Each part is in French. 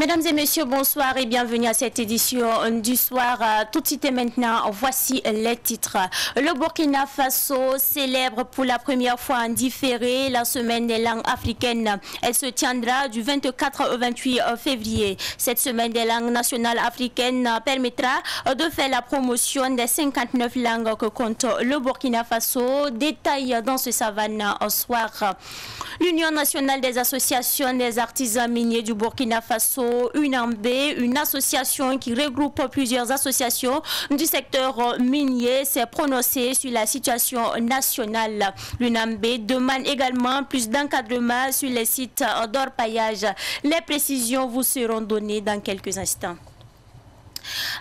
Mesdames et messieurs, bonsoir et bienvenue à cette édition du soir. Tout de suite et maintenant, voici les titres. Le Burkina Faso célèbre pour la première fois en différé la semaine des langues africaines. Elle se tiendra du 24 au 28 février. Cette semaine des langues nationales africaines permettra de faire la promotion des 59 langues que compte le Burkina Faso. Détail dans ce savane au soir. L'Union nationale des associations des artisans miniers du Burkina Faso, UNAMB, une association qui regroupe plusieurs associations du secteur minier, s'est prononcée sur la situation nationale. L'UNAMB demande également plus d'encadrement sur les sites d'orpaillage. Les précisions vous seront données dans quelques instants.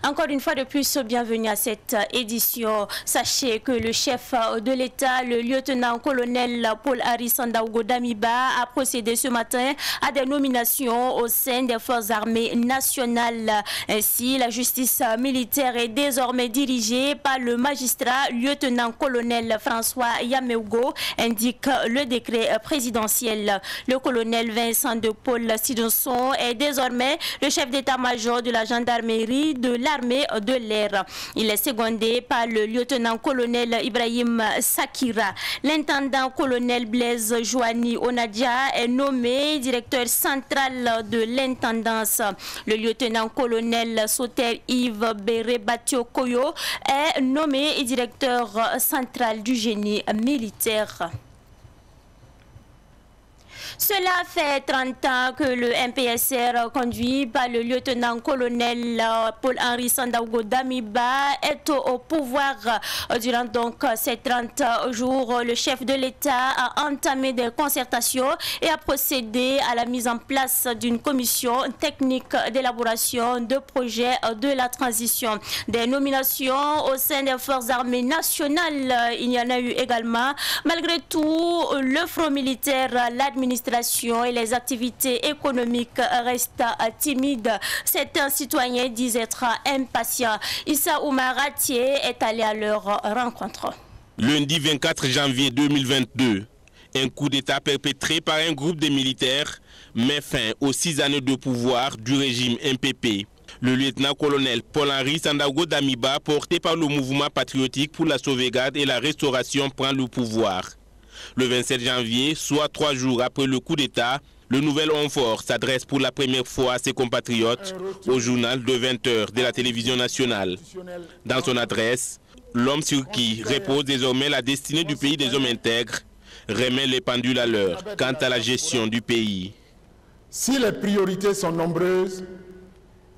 Encore une fois de plus, bienvenue à cette édition. Sachez que le chef de l'État, le lieutenant-colonel Paul-Henri Sandaogo Damiba, a procédé ce matin à des nominations au sein des forces armées nationales. Ainsi, la justice militaire est désormais dirigée par le magistrat lieutenant-colonel François Yaméougo, indique le décret présidentiel. Le colonel Vincent de Paul Sidonson est désormais le chef d'état-major de la gendarmerie de l'armée de l'air. Il est secondé par le lieutenant-colonel Ibrahim Sakira. L'intendant-colonel Blaise Joani Onadia est nommé directeur central de l'intendance. Le lieutenant-colonel Soter Yves Berebatio Koyo est nommé directeur central du génie militaire. Cela fait 30 ans que le MPSR, conduit par le lieutenant-colonel Paul-Henri Sandaogo Damiba, est au pouvoir. Durant donc ces 30 jours, le chef de l'État a entamé des concertations et a procédé à la mise en place d'une commission technique d'élaboration de projets de la transition. Des nominations au sein des forces armées nationales, il y en a eu également. Malgré tout, le front militaire, l'administration et les activités économiques restent timides. Certains citoyens disent être impatients. Issa Oumaratié est allé à leur rencontre. Lundi 24 janvier 2022, un coup d'État perpétré par un groupe de militaires met fin aux 6 années de pouvoir du régime MPP. Le lieutenant-colonel Paul-Henri Sandaogo Damiba, porté par le mouvement patriotique pour la sauvegarde et la restauration, prend le pouvoir. Le 27 janvier, soit 3 jours après le coup d'État, le nouvel homme fort s'adresse pour la première fois à ses compatriotes au journal de 20h de la télévision nationale. Dans son adresse, l'homme sur qui repose désormais la destinée du pays des hommes intègres remet les pendules à l'heure quant à la gestion du pays. Si les priorités sont nombreuses,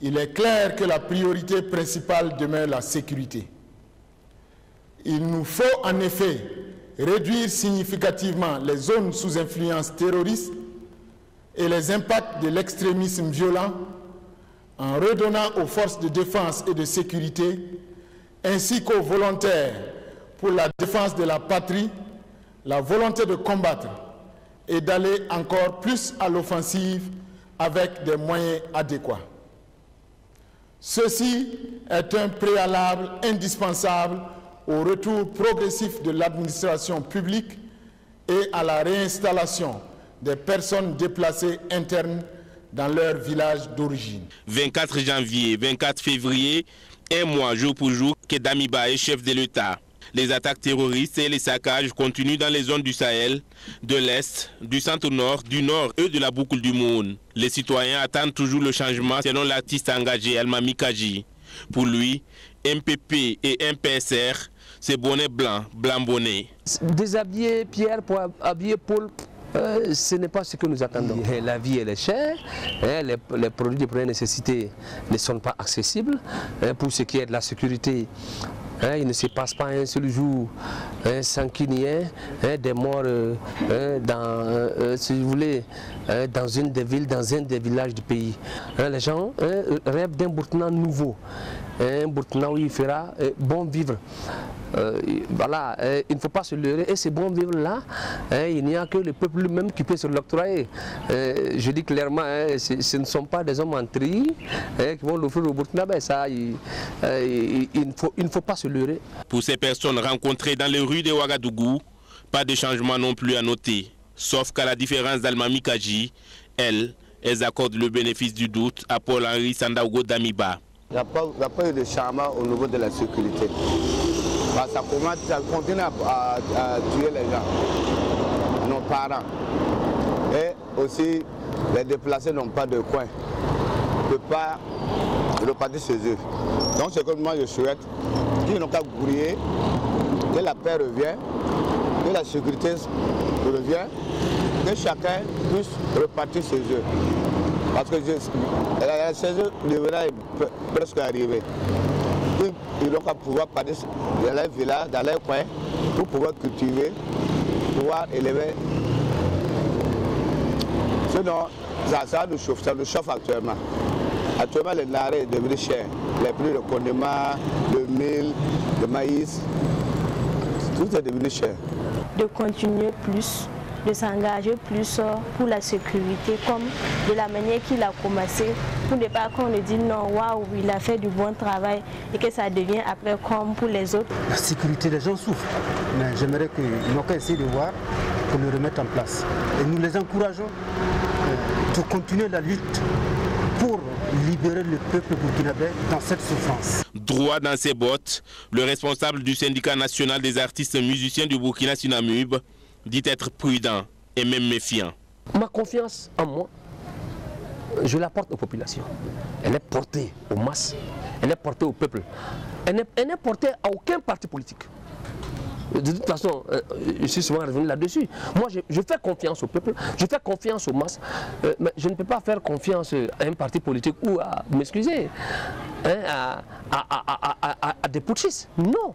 il est clair que la priorité principale demeure la sécurité. Il nous faut en effet réduire significativement les zones sous influence terroriste et les impacts de l'extrémisme violent en redonnant aux forces de défense et de sécurité ainsi qu'aux volontaires pour la défense de la patrie la volonté de combattre et d'aller encore plus à l'offensive avec des moyens adéquats. Ceci est un préalable indispensable au retour progressif de l'administration publique et à la réinstallation des personnes déplacées internes dans leur village d'origine. 24 janvier, 24 février, un mois jour pour jour que Damiba est chef de l'État. Les attaques terroristes et les saccages continuent dans les zones du Sahel, de l'Est, du centre-nord, du nord et de la boucle du Moun. Les citoyens attendent toujours le changement selon l'artiste engagé Almami Kaji. Pour lui, MPP et MPSR, c'est bonnet blanc, blanc bonnet. Déshabiller Pierre pour habiller Paul, ce n'est pas ce que nous attendons. La vie elle est chère, les produits de première nécessité ne sont pas accessibles. Pour ce qui est de la sécurité, il ne se passe pas un seul jour sans qu'il n'y ait des morts si vous voulez, dans une des villes, dans un des villages du pays. Les gens rêvent d'un Burkina nouveau, un Burkina où il fera bon vivre. Voilà, il ne faut pas se leurrer et ce bon vivre là, il n'y a que le peuple lui-même qui peut se l'octroyer. Je dis clairement, ce ne sont pas des hommes en tri qui vont l'offrir au Burkina. Ça, il ne faut pas se leurrer. Pour ces personnes rencontrées dans les rues de Ouagadougou, pas de changement non plus à noter, sauf qu'à la différence d'Almami Kaji, elle Elles accordent le bénéfice du doute à Paul-Henri Sandaogo Damiba. Il n'y a pas eu de changement au niveau de la sécurité. Ça continue à tuer les gens, nos parents. Et aussi, les déplacés n'ont pas de coin. On ne peut pas repartir chez eux. Donc c'est comme moi je souhaite qu'ils n'ont qu'à gouiller, que la paix revienne, que la sécurité revienne, que chacun puisse repartir chez eux. Parce que la saison devrait presque arriver. Ils n'ont qu'à pouvoir partir dans leur village, dans leur coin, pour pouvoir cultiver, pouvoir élever. Sinon, ça nous chauffe actuellement. Actuellement, les denrées sont devenues chères. Les prix de condiments, le mil, le maïs, tout est devenu cher. De continuer plus, de s'engager plus pour la sécurité, comme de la manière qu'il a commencé, pour ne pas qu'on ne dise non, waouh, il a fait du bon travail et que ça devient après comme pour les autres. La sécurité, les gens souffrent, mais j'aimerais qu'ils n'ont qu'à essayer de voir pour le remettre en place. Et nous les encourageons de continuer la lutte pour libérer le peuple burkinabé dans cette souffrance. Droit dans ses bottes, le responsable du syndicat national des artistes musiciens du Burkina Sinamub dit être prudent et même méfiant. Ma confiance en moi, je la porte aux populations. Elle est portée aux masses, elle est portée au peuple. Elle n'est portée à aucun parti politique. De toute façon, je suis souvent revenu là-dessus. Moi, je fais confiance au peuple, je fais confiance aux masses, mais je ne peux pas faire confiance à un parti politique ou à, m'excuser, à des putschistes. Non.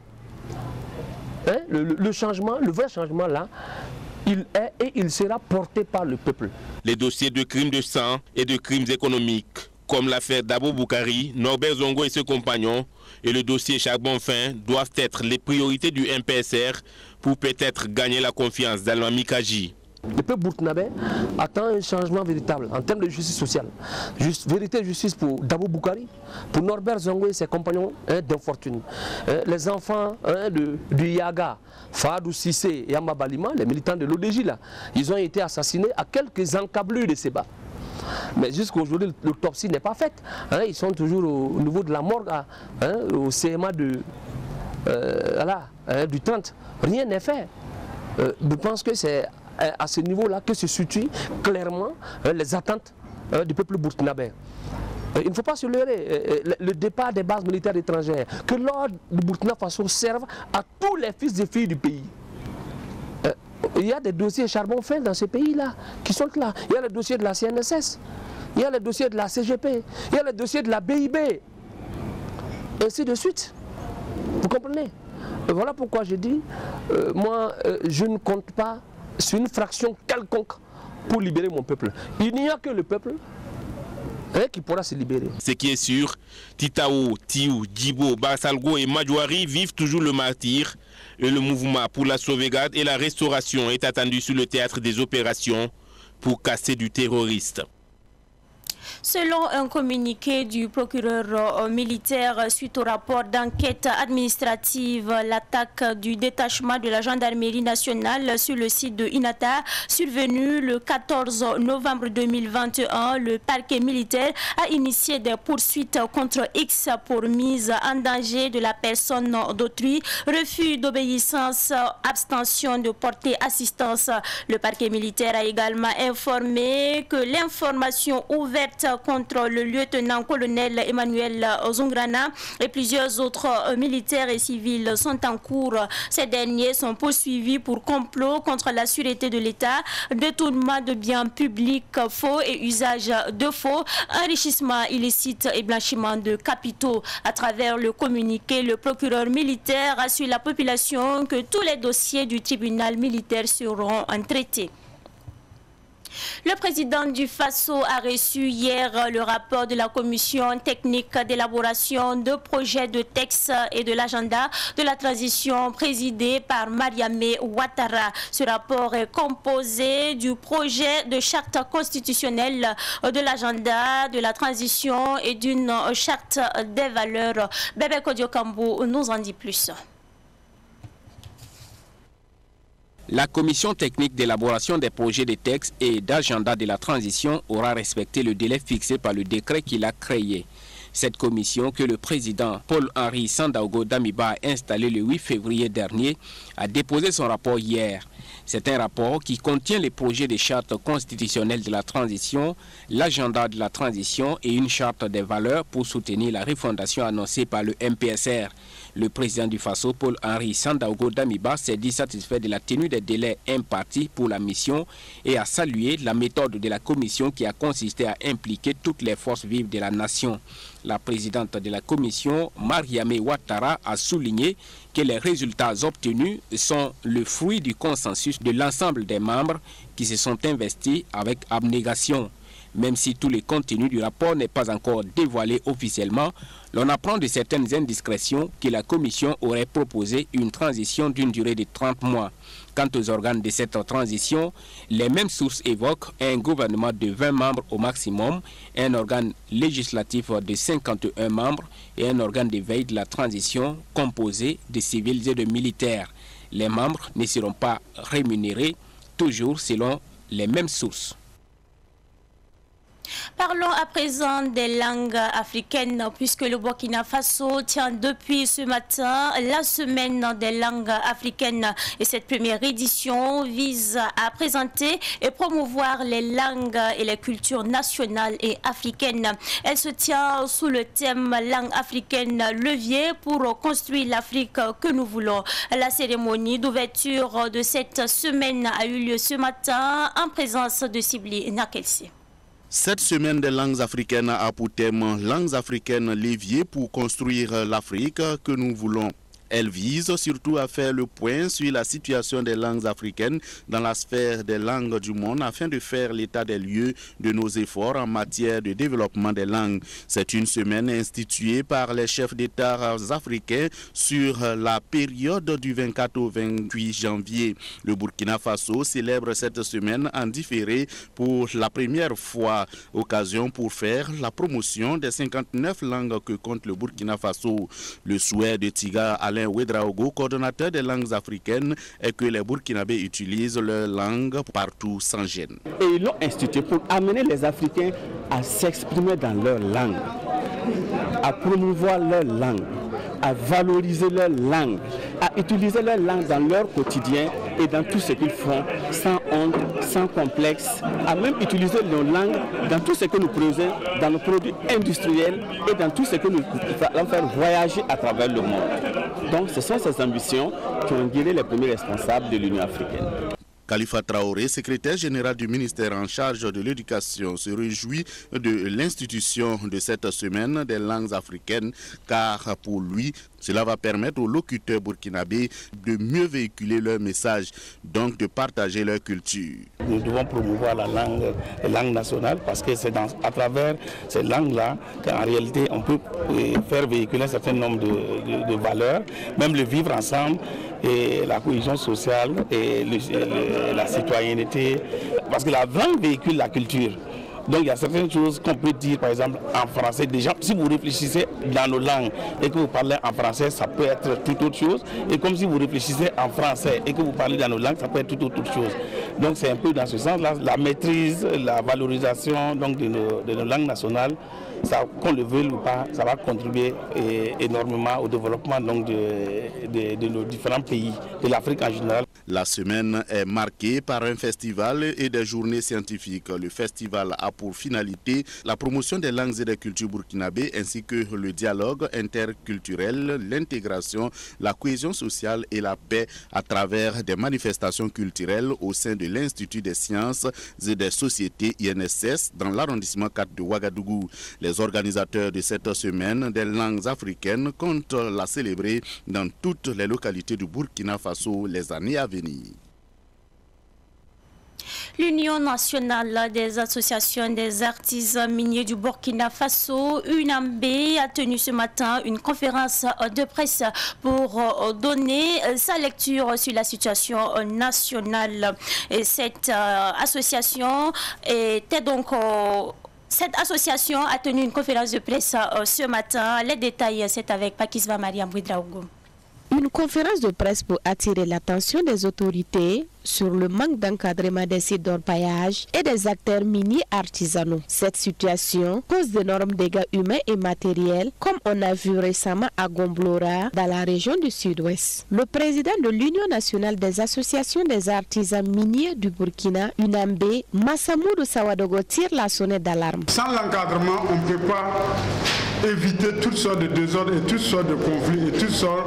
Le changement, le vrai changement là, il est et il sera porté par le peuple. Les dossiers de crimes de sang et de crimes économiques, comme l'affaire d'Abo Boukari, Norbert Zongo et ses compagnons, et le dossier Charbon-Fin doivent être les priorités du MPSR pour peut-être gagner la confiance d'Almami Kaji. Le peuple burkinabé attend un changement véritable en termes de justice sociale. Vérité et justice pour Dabo Boukari, pour Norbert Zongo et ses compagnons d'infortune. Les enfants du Yaga, Fadou Sissé et Amabalima, les militants de l'ODJ, ils ont été assassinés à quelques encablures de Seba. Mais jusqu'à aujourd'hui, l'autopsie n'est pas faite. Ils sont toujours au niveau de la morgue, au CMA du 30. Rien n'est fait. Je pense que c'est à ce niveau-là que se situent clairement les attentes du peuple burkinabé. Il ne faut pas se leurrer. Le départ des bases militaires étrangères, que l'ordre du Burkina Faso serve à tous les fils et filles du pays. Il y a des dossiers charbon-fin dans ce pays-là qui sont là. Il y a le dossier de la CNSS, il y a le dossier de la CGP, il y a le dossier de la BIB, et ainsi de suite. Vous comprenez? Voilà pourquoi je dis, moi, je ne compte pas sur une fraction quelconque pour libérer mon peuple. Il n'y a que le peuple qui pourra se libérer. Ce qui est sûr, Titao, Tiou, Djibo, Barsalgo et Madjouari vivent toujours le martyre et le mouvement pour la sauvegarde et la restauration est attendu sur le théâtre des opérations pour casser du terroriste. Selon un communiqué du procureur militaire suite au rapport d'enquête administrative, l'attaque du détachement de la gendarmerie nationale sur le site de Inata, survenue le 14 novembre 2021, le parquet militaire a initié des poursuites contre X pour mise en danger de la personne d'autrui, refus d'obéissance, abstention de porter assistance. Le parquet militaire a également informé que l'information ouverte contre le lieutenant-colonel Emmanuel Zungrana et plusieurs autres militaires et civils sont en cours. Ces derniers sont poursuivis pour complot contre la sûreté de l'État, détournement de biens publics faux et usage de faux, enrichissement illicite et blanchiment de capitaux. À travers le communiqué, le procureur militaire assure la population que tous les dossiers du tribunal militaire seront traités. Le président du FASO a reçu hier le rapport de la commission technique d'élaboration de projets de texte et de l'agenda de la transition présidée par Mariame Ouattara. Ce rapport est composé du projet de charte constitutionnelle de l'agenda de la transition et d'une charte des valeurs. Bébé Kodiokambo nous en dit plus. La commission technique d'élaboration des projets de textes et d'agenda de la transition aura respecté le délai fixé par le décret qu'il a créé. Cette commission, que le président Paul-Henri Sandaogo Damiba a installé le 8 février dernier, a déposé son rapport hier. C'est un rapport qui contient les projets de charte constitutionnelle de la transition, l'agenda de la transition et une charte des valeurs pour soutenir la refondation annoncée par le MPSR. Le président du Faso, Paul-Henri Sandaogo Damiba, s'est dit satisfait de la tenue des délais impartis pour la mission et a salué la méthode de la commission qui a consisté à impliquer toutes les forces vives de la nation. La présidente de la commission, Mariame Ouattara, a souligné que les résultats obtenus sont le fruit du consensus de l'ensemble des membres qui se sont investis avec abnégation. Même si tous les contenus du rapport n'est pas encore dévoilé officiellement, l'on apprend de certaines indiscrétions que la commission aurait proposé une transition d'une durée de 30 mois. Quant aux organes de cette transition, les mêmes sources évoquent un gouvernement de 20 membres au maximum, un organe législatif de 51 membres et un organe de veille de la transition composé de civils et de militaires. Les membres ne seront pas rémunérés, toujours selon les mêmes sources. Parlons à présent des langues africaines, puisque le Burkina Faso tient depuis ce matin la semaine des langues africaines. Et cette première édition vise à présenter et promouvoir les langues et les cultures nationales et africaines. Elle se tient sous le thème langue africaine, levier pour construire l'Afrique que nous voulons. La cérémonie d'ouverture de cette semaine a eu lieu ce matin en présence de Sibli Nakelsi. Cette semaine des langues africaines a pour thème « Langues africaines, levier pour construire l'Afrique que nous voulons ». Elle vise surtout à faire le point sur la situation des langues africaines dans la sphère des langues du monde afin de faire l'état des lieux de nos efforts en matière de développement des langues. C'est une semaine instituée par les chefs d'État africains sur la période du 24 au 28 janvier. Le Burkina Faso célèbre cette semaine en différé pour la première fois, occasion pour faire la promotion des 59 langues que compte le Burkina Faso. Le souhait de Tiga Alain Ouedraogo, coordonnateur des langues africaines, est que les Burkinabés utilisent leur langue partout sans gêne. Et ils l'ont institué pour amener les Africains à s'exprimer dans leur langue, à promouvoir leur langue, à valoriser leur langue, à utiliser leur langue dans leur quotidien et dans tout ce qu'ils font, sans honte, sans complexe, à même utiliser nos langues dans tout ce que nous produisons, dans nos produits industriels et dans tout ce que nous allons faire voyager à travers le monde. Donc ce sont ces ambitions qui ont guidé les premiers responsables de l'Union africaine. Khalifa Traoré, secrétaire général du ministère en charge de l'éducation, se réjouit de l'institution de cette semaine des langues africaines car pour lui, cela va permettre aux locuteurs burkinabés de mieux véhiculer leur message, donc de partager leur culture. Nous devons promouvoir les langues nationales parce que c'est à travers ces langues-là qu'en réalité on peut faire véhiculer un certain nombre de valeurs, même le vivre ensemble et la cohésion sociale et la citoyenneté, parce que la langue véhicule la culture. Donc il y a certaines choses qu'on peut dire, par exemple en français. Déjà, si vous réfléchissez dans nos langues et que vous parlez en français, ça peut être toute autre chose. Et comme si vous réfléchissez en français et que vous parlez dans nos langues, ça peut être toute autre chose. Donc c'est un peu dans ce sens-là, la maîtrise, la valorisation donc, de nos langues nationales, qu'on le veuille ou pas, ça va contribuer énormément au développement donc, de nos différents pays, de l'Afrique en général. La semaine est marquée par un festival et des journées scientifiques. Le festival a pour finalité la promotion des langues et des cultures burkinabées ainsi que le dialogue interculturel, l'intégration, la cohésion sociale et la paix à travers des manifestations culturelles au sein de l'Institut des sciences et des sociétés INSS dans l'arrondissement 4 de Ouagadougou. Les organisateurs de cette semaine des langues africaines comptent la célébrer dans toutes les localités du Burkina Faso les années à venir. L'Union nationale des associations des artisans miniers du Burkina Faso, UNAMB, a tenu ce matin une conférence de presse pour donner sa lecture sur la situation nationale. Et cette association était donc... Cette association a tenu une conférence de presse ce matin. Les détails, c'est avec Pakisva Mariam Ouedraogo. Une conférence de presse pour attirer l'attention des autorités sur le manque d'encadrement des sites d'orpaillage et des acteurs miniers artisanaux. Cette situation cause d'énormes dégâts humains et matériels, comme on a vu récemment à Gomblora, dans la région du Sud-Ouest. Le président de l'Union nationale des associations des artisans miniers du Burkina, UNAMB, Massamoudou Sawadogo, tire la sonnette d'alarme. Sans l'encadrement, on ne peut pas éviter toutes sortes de désordres et toutes sortes de conflits et toutes sortes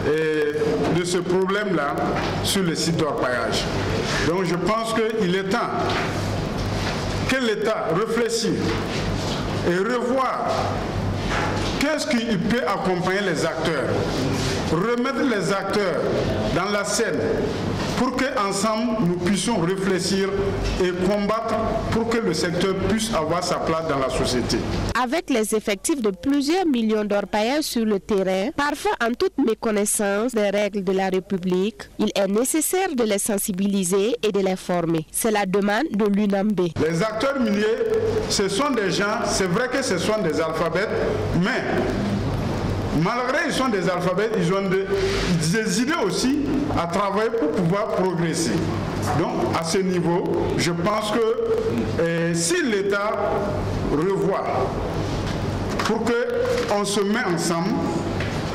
de ce problème-là sur les sites d'orpaillage. Donc je pense qu'il est temps que l'État réfléchisse et revoie qu'est-ce qui peut accompagner les acteurs, remettre les acteurs dans la scène pour qu'ensemble nous puissions réfléchir et combattre pour que le secteur puisse avoir sa place dans la société. Avec les effectifs de plusieurs millions d'orpailleurs sur le terrain, parfois en toute méconnaissance des règles de la République, il est nécessaire de les sensibiliser et de les former. C'est la demande de l'UNAMB. Les acteurs miniers, ce sont des gens, c'est vrai que ce sont des alphabètes, mais malgré qu'ils sont des alphabètes, ils ont des idées aussi à travailler pour pouvoir progresser. Donc à ce niveau, je pense que si l'État revoit pour qu'on se mette ensemble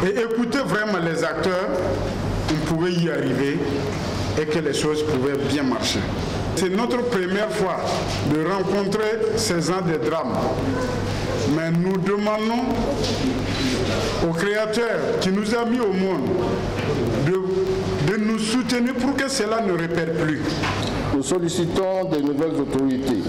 et écouter vraiment les acteurs, on pouvait y arriver et que les choses pouvaient bien marcher. C'est notre première fois de rencontrer ces gens de drames. Mais nous demandons au Créateur qui nous a mis au monde de nous soutenir pour que cela ne répète plus. Nous sollicitons des nouvelles autorités,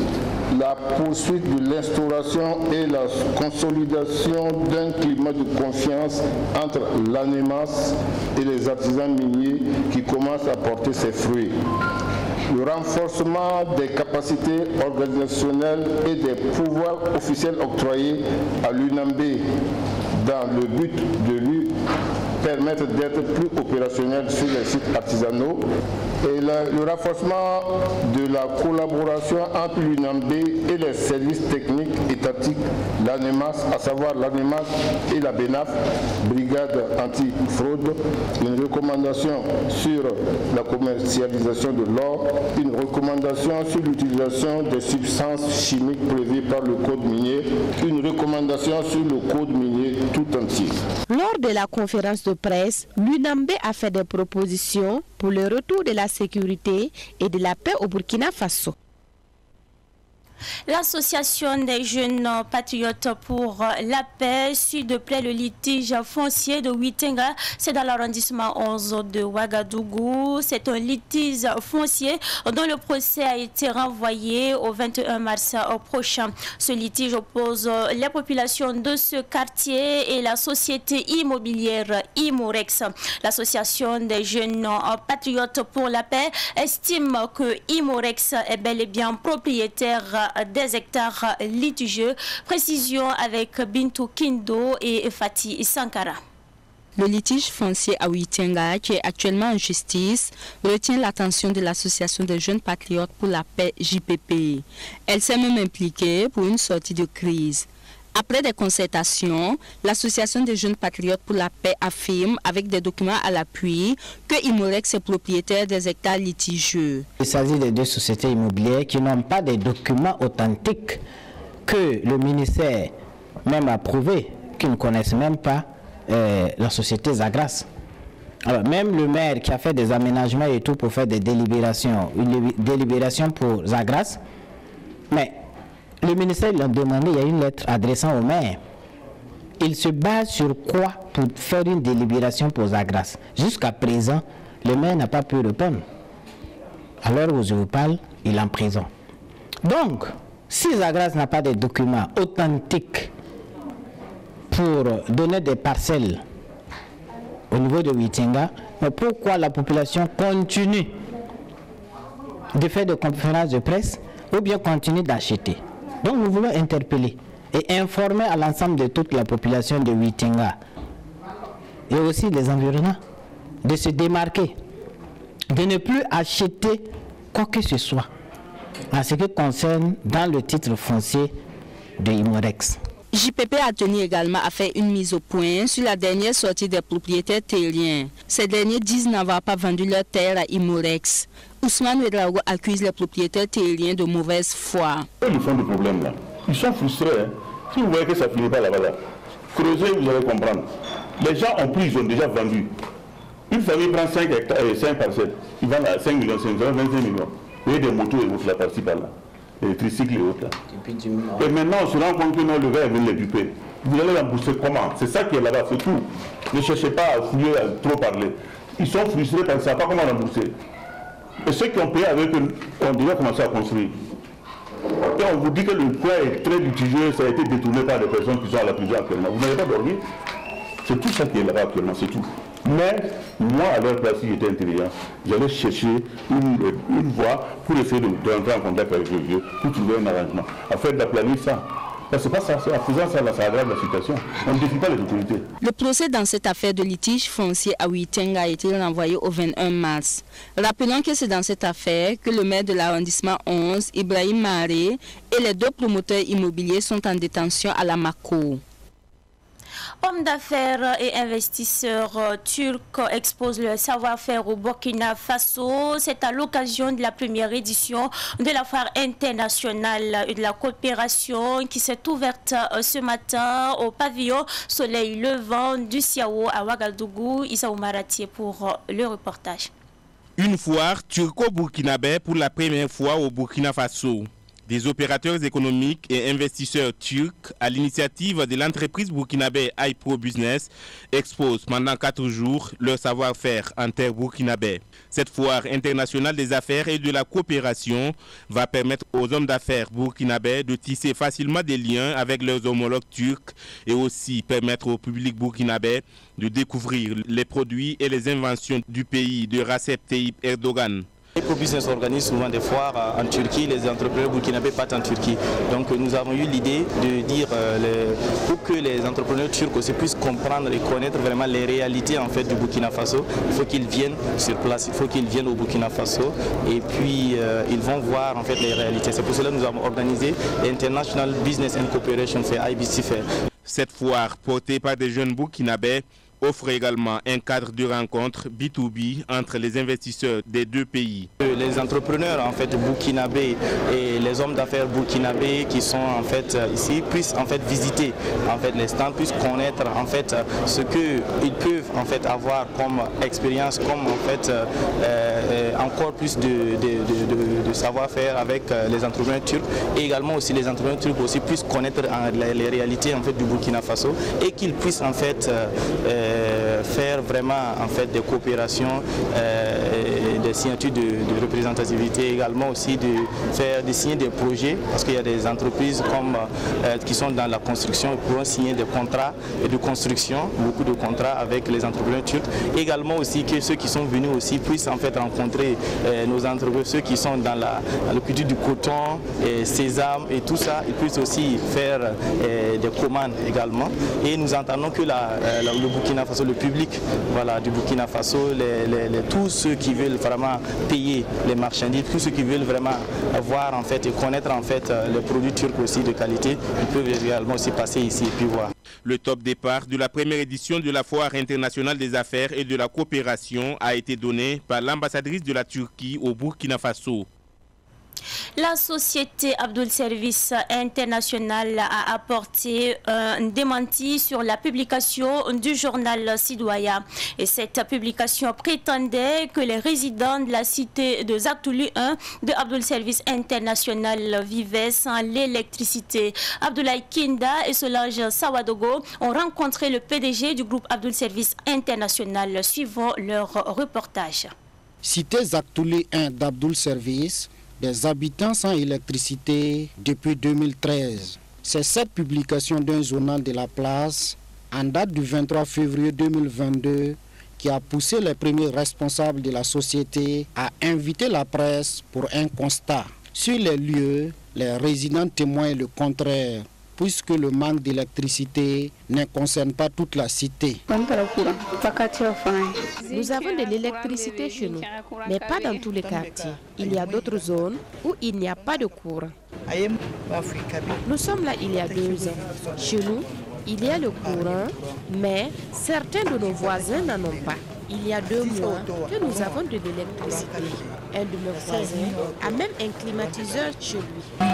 la poursuite de l'instauration et la consolidation d'un climat de confiance entre l'ANEMAS et les artisans miniers qui commencent à porter ses fruits. Le renforcement des capacités organisationnelles et des pouvoirs officiels octroyés à l'UNAMB dans le but de lui permettre d'être plus opérationnel sur les sites artisanaux et le renforcement de la collaboration entre l'UNAMB et les services techniques étatiques, l'ANEMAS, à savoir l'ANEMAS et la BENAF, Brigade anti-fraude, une recommandation sur la commercialisation de l'or, une recommandation sur l'utilisation des substances chimiques prévues par le code minier, une recommandation sur le code minier tout entier. Lors de la conférence de presse, l'UNAMB a fait des propositions pour le retour de la sécurité et de la paix au Burkina Faso. L'association des jeunes patriotes pour la paix suit de près le litige foncier de Witenga. C'est dans l'arrondissement 11 de Ouagadougou. C'est un litige foncier dont le procès a été renvoyé au 21 mars prochain. Ce litige oppose les populations de ce quartier et la société immobilière Imorex. L'association des jeunes patriotes pour la paix estime que Imorex est bel et bien propriétaire des hectares litigieux. Précision avec Bintou Kindo et Fatih Sankara. Le litige foncier à Witenga, qui est actuellement en justice, retient l'attention de l'association des jeunes patriotes pour la paix JPP. Elle s'est même impliquée pour une sortie de crise. Après des concertations, l'association des jeunes patriotes pour la paix affirme, avec des documents à l'appui, que Imorex est propriétaire des hectares litigieux. Il s'agit de deux sociétés immobilières qui n'ont pas de documents authentiques que le ministère même a prouvé, qui ne connaissent même pas la société Zagras. Alors même le maire qui a fait des aménagements et tout pour faire des délibérations, une délibération pour Zagras, mais le ministère l'a demandé, il y a une lettre adressant au maire. Il se base sur quoi pour faire une délibération pour Zagras? Jusqu'à présent, le maire n'a pas pu répondre. À l'heure où je vous parle, il est en prison. Donc, si Zagras n'a pas de documents authentiques pour donner des parcelles au niveau de Witenga, mais pourquoi la population continue de faire des conférences de presse ou bien continue d'acheter? Donc nous voulons interpeller et informer à l'ensemble de toute la population de Witenga et aussi des environnants de se démarquer, de ne plus acheter quoi que ce soit en ce qui concerne dans le titre foncier de Imorex. JPP a tenu également à faire une mise au point sur la dernière sortie des propriétaires terriens. Ces derniers disent n'avoir pas vendu leur terre à Imorex. Ousmane Ouedraogo accuse les propriétaires terriens de mauvaise foi. Ils font des problèmes là. Ils sont frustrés. Hein. Si vous voyez que ça ne finit pas là-bas, là, creusez, vous allez comprendre. Les gens ont pris, ils ont déjà vendu. Une famille prend 5 parcelles. Ils vendent à 5 millions, 25 millions. Vous voyez des motos et autres là, par-ci par-là. Les tricycles et autres là. Et maintenant, on se rend compte que non, le gars vient les duper. Vous allez rembourser comment? C'est ça qui est là-bas, c'est tout. Ne cherchez pas à fouiller, à trop parler. Ils sont frustrés parce qu'ils ne savent pas comment rembourser. Et ceux qui ont payé avec eux ont déjà commencé à construire. Et on vous dit que le coin est très litigieux, ça a été détourné par des personnes qui sont à la prison actuellement. Vous n'avez pas dormi? C'est tout ça qui est là-bas actuellement, c'est tout. Mais moi, à leur place, si j'étais intelligent, j'allais chercher une voie pour essayer d'entrer en contact avec le vieux, pour trouver un arrangement, afin d'aplanir ça. C'est pas ça, en faisant ça, ça aggrave la situation. On ne défie pas les autorités. Le procès dans cette affaire de litige foncier à Ouittenga a été renvoyé au 21 mars. Rappelons que c'est dans cette affaire que le maire de l'arrondissement 11, Ibrahim Maré, et les 2 promoteurs immobiliers sont en détention à la Mako. Hommes d'affaires et investisseurs turcs exposent leur savoir-faire au Burkina Faso. C'est à l'occasion de la première édition de la foire internationale de la coopération qui s'est ouverte ce matin au pavillon Soleil Levant du Siao à Ouagadougou. Issa Oumaratié pour le reportage. Une foire turco-burkinabé pour la première fois au Burkina Faso. Des opérateurs économiques et investisseurs turcs, à l'initiative de l'entreprise burkinabé iPro Business, exposent pendant 4 jours leur savoir-faire en terre burkinabé. Cette foire internationale des affaires et de la coopération va permettre aux hommes d'affaires burkinabés de tisser facilement des liens avec leurs homologues turcs et aussi permettre au public burkinabé de découvrir les produits et les inventions du pays de Recep Tayyip Erdogan. iPro Business organise souvent des foires en Turquie, les entrepreneurs burkinabés partent en Turquie. Donc nous avons eu l'idée de dire pour que les entrepreneurs turcs aussi puissent comprendre et connaître vraiment les réalités en fait du Burkina Faso, il faut qu'ils viennent sur place, il faut qu'ils viennent au Burkina Faso et puis ils vont voir en fait les réalités. C'est pour cela que nous avons organisé l'International Business and Cooperation Fair, IBC Fair. Cette foire portée par des jeunes burkinabés offre également un cadre de rencontre B2B entre les investisseurs des 2 pays. Les entrepreneurs en fait burkinabés et les hommes d'affaires burkinabés qui sont en fait ici puissent en fait visiter en fait les stands, puissent connaître en fait ce qu'ils peuvent en fait avoir comme expérience, comme en fait encore plus de savoir-faire avec les entrepreneurs turcs et également aussi les entrepreneurs turcs aussi puissent connaître les réalités en fait du Burkina Faso et qu'ils puissent en fait faire vraiment en fait des coopérations, des signatures de représentativité, également aussi de signer des projets parce qu'il y a des entreprises comme qui sont dans la construction qui pourront signer des contrats de construction, beaucoup de contrats avec les entrepreneurs turcs. Également aussi que ceux qui sont venus aussi puissent en fait rencontrer nos entrepreneurs, ceux qui sont dans le culture du coton, sésame et tout ça, ils puissent aussi faire des commandes également. Et nous entendons que le Burkina Faso, le public voilà, du Burkina Faso, tous ceux qui veulent vraiment payer les marchandises, tous ceux qui veulent vraiment voir en fait et connaître en fait les produits turcs aussi de qualité, ils peuvent également aussi passer ici et puis voir. Le top départ de la première édition de la foire internationale des affaires et de la coopération a été donné par l'ambassadrice de la Turquie au Burkina Faso. La société Abdul Service International a apporté un démenti sur la publication du journal Citoyen. Et cette publication prétendait que les résidents de la cité de Zaktouli 1 de Abdul Service International vivaient sans l'électricité. Abdoulaye Kinda et Solange Sawadogo ont rencontré le PDG du groupe Abdul Service International. Suivant leur reportage. Cité Zaktouli 1 d'Abdul Service, des habitants sans électricité depuis 2013. C'est cette publication d'un journal de la place, en date du 23 février 2022, qui a poussé les premiers responsables de la société à inviter la presse pour un constat. Sur les lieux, les résidents témoignent le contraire, puisque le manque d'électricité ne concerne pas toute la cité. Nous avons de l'électricité chez nous, mais pas dans tous les quartiers. Il y a d'autres zones où il n'y a pas de courant. Nous sommes là il y a 2 ans. Chez nous, il y a le courant, mais certains de nos voisins n'en ont pas. Il y a 2 mois que nous avons de l'électricité. Un de nos voisins a même un climatiseur chez lui.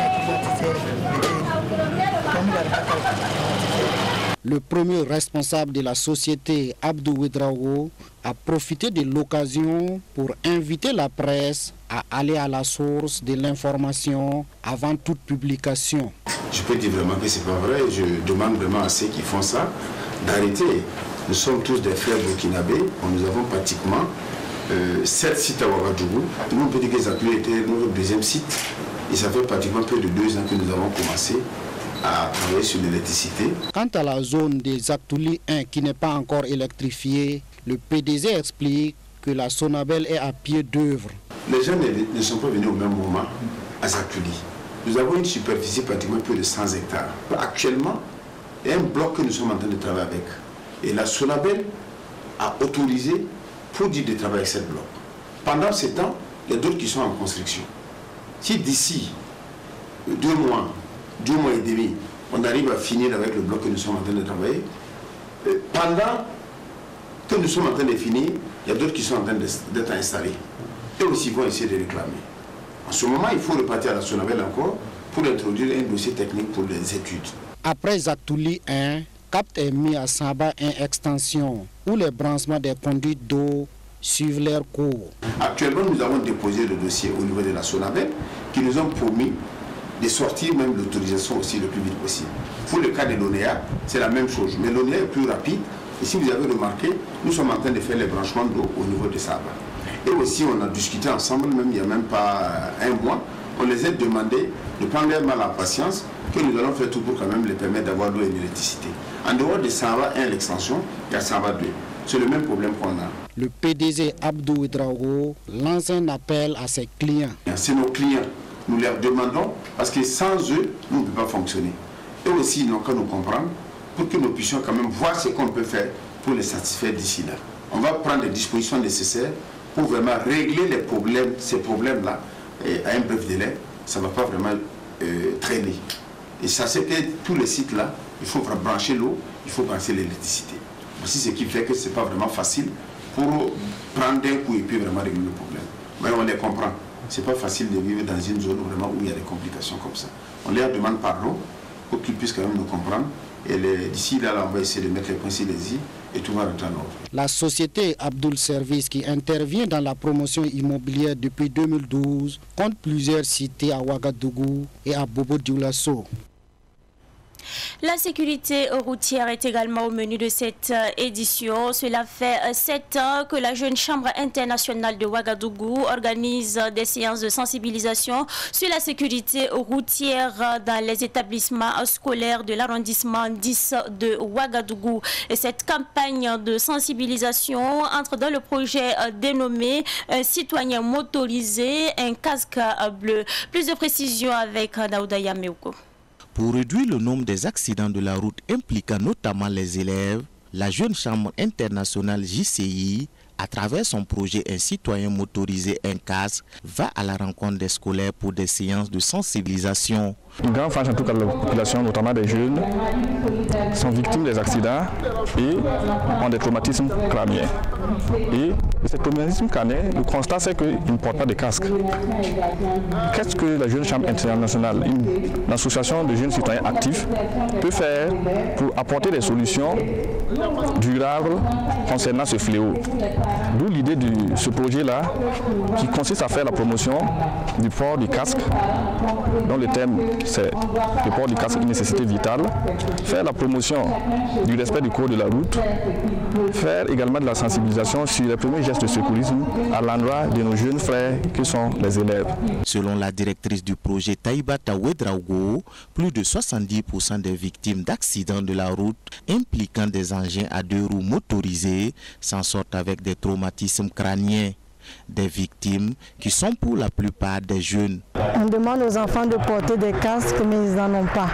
Le premier responsable de la société, Abdou Ouedraogo, a profité de l'occasion pour inviter la presse à aller à la source de l'information avant toute publication. Je peux dire vraiment que ce n'est pas vrai. Je demande vraiment à ceux qui font ça d'arrêter. Nous sommes tous des frères burkinabés. Nous avons pratiquement 7 sites à Ouagadougou. Nous, on peut dire que Zakouli était notre 2e site. Et ça fait pratiquement plus de 2 ans que nous avons commencé à travailler sur l'électricité. Quant à la zone des Zaktouli 1 qui n'est pas encore électrifiée, le PDG explique que la Sonabel est à pied d'œuvre. Les gens ne sont pas venus au même moment à Zaktouli. Nous avons une superficie pratiquement plus de 100 hectares. Actuellement, il y a un bloc que nous sommes en train de travailler avec. Et la Sonabel a autorisé pour dire de travailler avec ce bloc. Pendant ce temps, il y a d'autres qui sont en construction. Si d'ici 2 mois, 2 mois et demi, on arrive à finir avec le bloc que nous sommes en train de travailler, pendant que nous sommes en train de finir, il y a d'autres qui sont en train d'être installés. Eux aussi vont essayer de réclamer. En ce moment, il faut repartir à la Sonabel encore pour introduire un dossier technique pour les études. Après Zaktouli 1, Cap est mis à Samba 1 extension, où les branchements des conduites d'eau suivent leur cours. Actuellement, nous avons déposé le dossier au niveau de la Sonabel, qui nous ont promis de sortir même l'autorisation aussi le plus vite possible. Pour le cas de l'ONEA, c'est la même chose, mais l'ONEA est plus rapide. Et si vous avez remarqué, nous sommes en train de faire les branchements d'eau au niveau de Saba. Et aussi, on a discuté ensemble, même il n'y a même pas 1 mois, on les a demandé de prendre leur mal en patience, que nous allons faire tout pour quand même les permettre d'avoir l'eau et l'électricité. En dehors de Saba 1, l'extension, il y a Saba 2. C'est le même problème qu'on a. Le PDG Abdou Ouedraogo lance un appel à ses clients. C'est nos clients. Nous leur demandons, parce que sans eux, nous ne pouvons pas fonctionner. Eux aussi, ils n'ont qu'à nous comprendre pour que nous puissions quand même voir ce qu'on peut faire pour les satisfaire d'ici là. On va prendre les dispositions nécessaires pour vraiment régler les problèmes, ces problèmes-là, à un bref délai. Ça ne va pas vraiment traîner. Et ça, c'est que tous les sites-là, il faut brancher l'eau, il faut brancher l'électricité. Voici ce qui fait que ce n'est pas vraiment facile pour prendre un coup et puis vraiment régler le problème. Mais on les comprend. Ce n'est pas facile de vivre dans une zone vraiment où il y a des complications comme ça. On leur demande pardon pour qu'ils puissent quand même nous comprendre. Et d'ici là, on va essayer de mettre les points sur les i et tout va rentrer en ordre. La société Abdoul Service, qui intervient dans la promotion immobilière depuis 2012, compte plusieurs cités à Ouagadougou et à Bobo-Dioulasso. La sécurité routière est également au menu de cette édition. Cela fait 7 ans que la Jeune Chambre internationale de Ouagadougou organise des séances de sensibilisation sur la sécurité routière dans les établissements scolaires de l'arrondissement 10 de Ouagadougou. Et cette campagne de sensibilisation entre dans le projet dénommé Citoyen motorisé, un casque bleu. Plus de précisions avec Daouda Yameouko. Pour réduire le nombre des accidents de la route impliquant notamment les élèves, la Jeune Chambre internationale JCI, à travers son projet Un citoyen motorisé, un casque, va à la rencontre des scolaires pour des séances de sensibilisation. Une grande frange en tout cas de la population, notamment des jeunes, sont victimes des accidents et ont des traumatismes crâniens. Et de ces traumatismes crâniens, le constat c'est qu'ils ne portent pas de casque. Qu'est-ce que la Jeune Chambre internationale, une association de jeunes citoyens actifs, peut faire pour apporter des solutions durables concernant ce fléau? D'où l'idée de ce projet-là qui consiste à faire la promotion du port du casque, dont le thème c'est le port du casque, une nécessité vitale, faire la promotion du respect du code de la route, faire également de la sensibilisation sur les premiers gestes de secourisme à l'endroit de nos jeunes frères qui sont les élèves. Selon la directrice du projet Taïbata Ouedraogo, plus de 70% des victimes d'accidents de la route impliquant des engins à 2 roues motorisés s'en sortent avec des traumatismes crâniens. des victimes qui sont pour la plupart des jeunes. On demande aux enfants de porter des casques, mais ils n'en ont pas.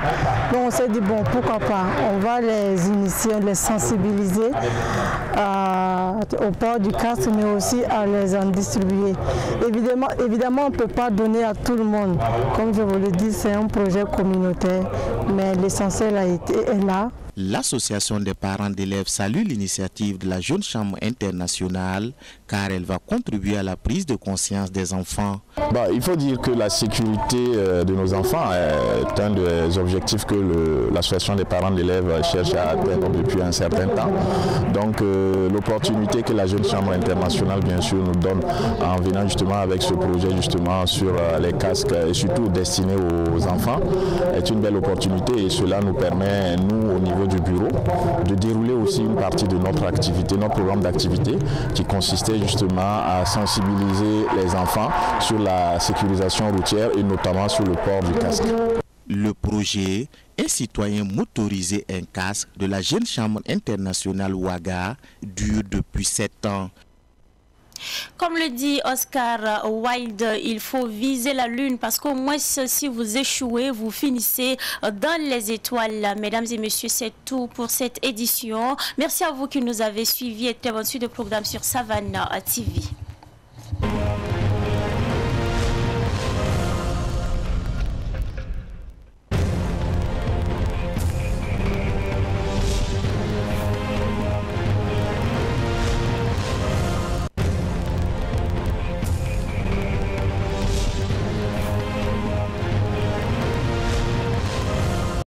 Donc on s'est dit, bon, pourquoi pas, on va les initier, les sensibiliser au port du casque, mais aussi à les en distribuer. Évidemment, on ne peut pas donner à tout le monde. Comme je vous le dis, c'est un projet communautaire, mais l'essentiel est là. L'association des parents d'élèves salue l'initiative de la Jeune Chambre internationale car elle va contribuer à la prise de conscience des enfants. Il faut dire que la sécurité de nos enfants est un des objectifs que l'association des parents d'élèves cherche à atteindre depuis un certain temps. Donc l'opportunité que la Jeune Chambre internationale bien sûr nous donne en venant justement avec ce projet justement sur les casques et surtout destinés aux enfants est une belle opportunité et cela nous permet, nous au niveau du bureau, de dérouler aussi une partie de notre activité, notre programme d'activité qui consistait justement à sensibiliser les enfants sur la sécurisation routière et notamment sur le port du casque. Le projet Un citoyen motorisé un casque de la Jeune Chambre internationale Ouaga dure depuis 7 ans. Comme le dit Oscar Wilde, il faut viser la lune parce qu'au moins si vous échouez, vous finissez dans les étoiles. Mesdames et messieurs, c'est tout pour cette édition. Merci à vous qui nous avez suivis et très bonne suite de programme sur Savannah TV.